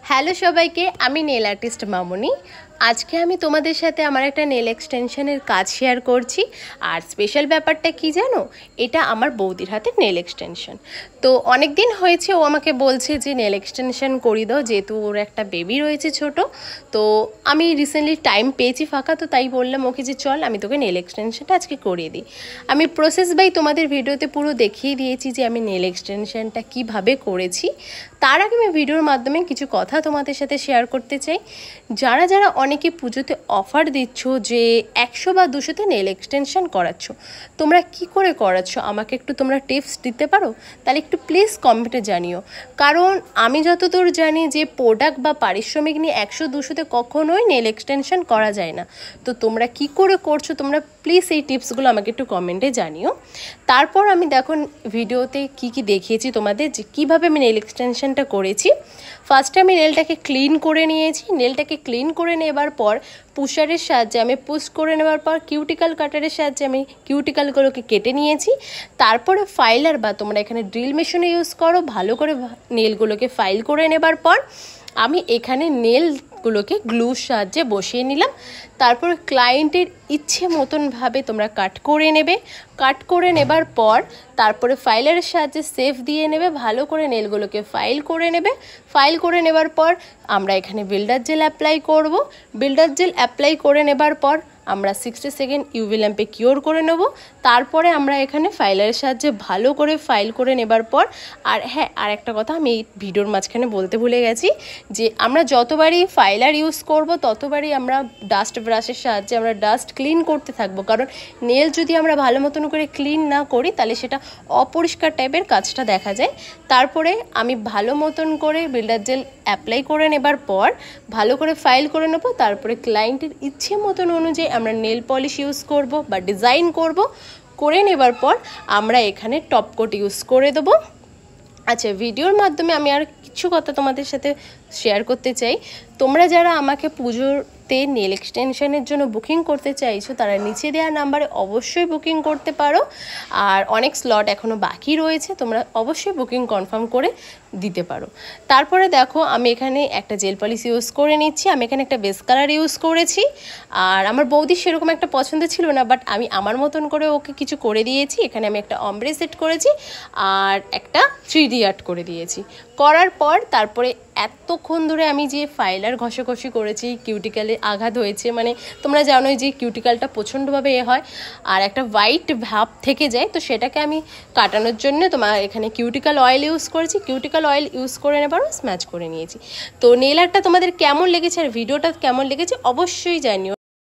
Hello সবাইকে, আমি nail artist মামনি। আজকে আমি তোমাদের সাথে আমার একটা নেল এক্সটেনশনের কাজ শেয়ার করছি। আর স্পেশাল ব্যাপারটা কি জানো, এটা আমার বৌদির হাতে নেল এক্সটেনশন। তো অনেক দিন হয়েছে ও আমাকে বলছে যে নেল এক্সটেনশন করি দাও, যেহেতু ওর একটা বেবি রয়েছে ছোট। তো আমি রিসেন্টলি টাইম পেয়েছি ফাঁকা, তো তাই বললাম ওকে যে চল আমি তোকে নেল এক্সটেনশনটা আজকে করিয়ে দিই। আমি প্রসেস বাই তোমাদের ভিডিওতে পুরো দেখিয়ে দিয়েছি যে আমি নেল এক্সটেনশনটা কীভাবে করেছি। তার আগে আমি ভিডিওর মাধ্যমে কিছু কথা তোমাদের সাথে শেয়ার করতে চাই। যারা যারা অনেকে পুজোতে অফার দিচ্ছ যে 100 বা 200-তে নেল এক্সটেনশন করাচ্ছ, তোমরা কি করে করাচ্ছ আমাকে একটু তোমরা টিপস দিতে পারো? তাহলে একটু প্লিজ কমেন্টে জানিও। কারণ আমি যতদূর জানি যে প্রোডাক্ট বা পারিশ্রমিক নিয়ে 100-200-তে কখনোই নেল এক্সটেনশন করা যায় না। তো তোমরা কি করে করছো, তোমরা প্লিজ এই টিপসগুলো আমাকে একটু কমেন্টে জানিও। তারপর আমি দেখো ভিডিওতে কি কি দেখিয়েছি তোমাদের, যে কীভাবে আমি নেল এক্সটেনশনটা করেছি। ফার্স্টে আমি নেলটাকে ক্লিন করে নিয়েছি। নেলটাকে ক্লিন করে নেবার পর পুশারের সাহায্যে আমি পুশ করে নেবার পর কিউটিক্যাল কাটারের সাহায্যে আমি কিউটিক্যালগুলোকে কেটে নিয়েছি। তারপরে ফাইলার বা তোমরা এখানে ড্রিল মেশিনে ইউজ করো, ভালো করে নেলগুলোকে ফাইল করে নেবার পর আমি এখানে নেলগুলোকে গ্লুর সাহায্যে বসিয়ে নিলাম। তারপর ক্লায়েন্টের ইচ্ছে মতনভাবে তোমরা কাট করে নেবে। কাট করে নেবার পর তারপরে ফাইলারের সাহায্যে সেফ দিয়ে নেবে, ভালো করে নেলগুলোকে ফাইল করে নেবে। ফাইল করে নেবার পর আমরা এখানে বিল্ডার জেল অ্যাপ্লাই করব। বিল্ডার জেল অ্যাপ্লাই করে নেবার পর আমরা 60 সেকেন্ড ইউভি ল্যাম্পে কিওর করে নেব। তারপরে আমরা এখানে ফাইলারের সাহায্যে ভালো করে ফাইল করে নেবার পর, আর হ্যাঁ, আর একটা কথা আমি এই ভিডিওর মাঝখানে বলতে ভুলে গেছি, যে আমরা যতবারই ফাইলার ইউজ করব ততবারই আমরা ডাস্ট ব্রাশের সাহায্যে আমরা ডাস্ট ক্লিন করতে থাকবো। কারণ নেল যদি আমরা ভালো মতন করে ক্লিন না করি তাহলে সেটা অপরিষ্কার টাইপের কাজটা দেখা যায়। তারপরে আমি ভালো মতন করে বিল্ডার জেল অ্যাপ্লাই করে নেবার পর ভালো করে ফাইল করে নেব। তারপরে ক্লায়েন্টের ইচ্ছে মতন অনুযায়ী আমরা নেল পলিশ ইউজ করব বা ডিজাইন করব। করে নেবার পর আমরা এখানে টপ কোট ইউজ করে দেবো। আচ্ছা, ভিডিওর মাধ্যমে আমি আর কিছু কথা তোমাদের সাথে শেয়ার করতে চাই। তোমরা যারা আমাকে পুজোতে নেল এক্সটেনশনের জন্য বুকিং করতে চাইছো, তারা নিচে দেওয়া নাম্বারে অবশ্যই বুকিং করতে পারো। আর অনেক স্লট এখনও বাকি রয়েছে, তোমরা অবশ্যই বুকিং কনফার্ম করে দিতে পারো। তারপরে দেখো আমি এখানে একটা জেল পলিশ ইউজ করে নিচ্ছি। আমি এখানে একটা বেস কালার ইউজ করেছি। আর আমার বৌদির সেরকম একটা পছন্দ ছিল না, বাট আমি আমার মতন করে ওকে কিছু করে দিয়েছি। এখানে আমি একটা অমব্রে সেট করেছি আর একটা 3D আর্ট করে দিয়েছি। করার পর তারপরে এতক্ষণ ধরে আমি যে ফাইলার ঘষাঘষি করেছি, কিউটিক্যালে আঘাত হয়েছে, মানে তোমরা জানোই যে কিউটিক্যালটা প্রচণ্ডভাবে হয় আর একটা হোয়াইট ভাব থেকে যায়, তো সেটাকে আমি কাটানোর জন্য তোমার এখানে কিউটিক্যাল অয়েল ইউজ করেছি। কিউটিক্যাল অয়েল ইউজ করে নেবার স্ম্যাচ করে নিয়েছি। তো নেল আর্টটা তোমাদের কেমন লেগেছে আর ভিডিওটা কেমন লেগেছে অবশ্যই জানিও।